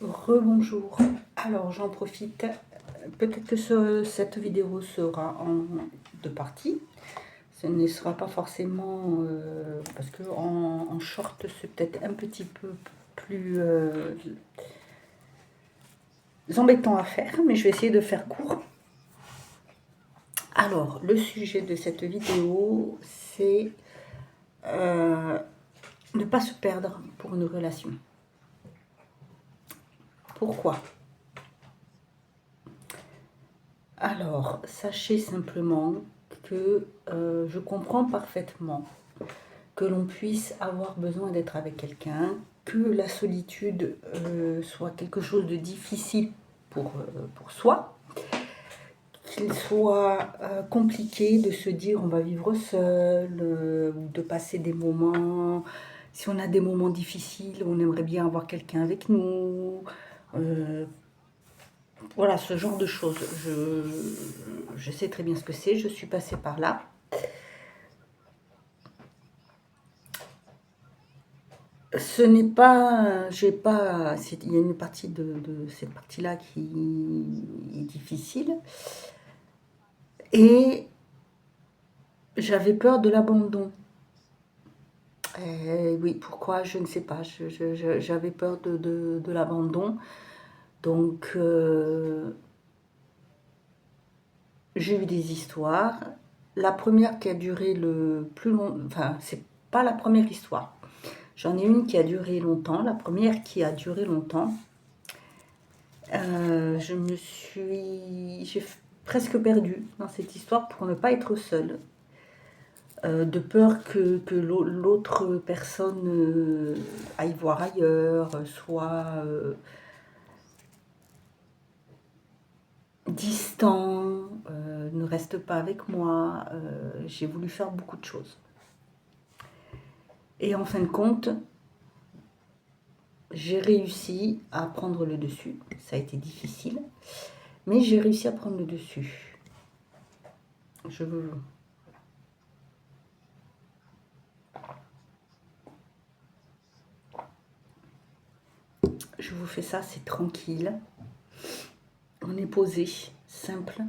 Rebonjour. Alors j'en profite. Peut-être que cette vidéo sera en deux parties. Ce ne sera pas forcément parce que en short c'est peut-être un petit peu plus embêtant à faire, mais je vais essayer de faire court. Alors le sujet de cette vidéo, c'est ne pas se perdre pour une relation. Pourquoi ? Alors, sachez simplement que je comprends parfaitement que l'on puisse avoir besoin d'être avec quelqu'un, que la solitude soit quelque chose de difficile pour soi, qu'il soit compliqué de se dire on va vivre seul, ou de passer des moments, si on a des moments difficiles, on aimerait bien avoir quelqu'un avec nous. Voilà, ce genre de choses. Je sais très bien ce que c'est, je suis passée par là. Ce n'est pas, il y a une partie de cette partie-là qui est difficile. Et j'avais peur de l'abandon. Oui, pourquoi, je ne sais pas. J'avais peur de l'abandon. Donc, j'ai eu des histoires. La première qui a duré le plus long, enfin, c'est pas la première histoire. J'en ai une qui a duré longtemps. La première qui a duré longtemps, j'ai presque perdu dans cette histoire pour ne pas être seule. De peur que l'autre personne aille voir ailleurs, soit distant, ne reste pas avec moi. J'ai voulu faire beaucoup de choses. Et en fin de compte, j'ai réussi à prendre le dessus. Ça a été difficile, mais j'ai réussi à prendre le dessus. Je vous fais ça, c'est tranquille. On est posé, simple.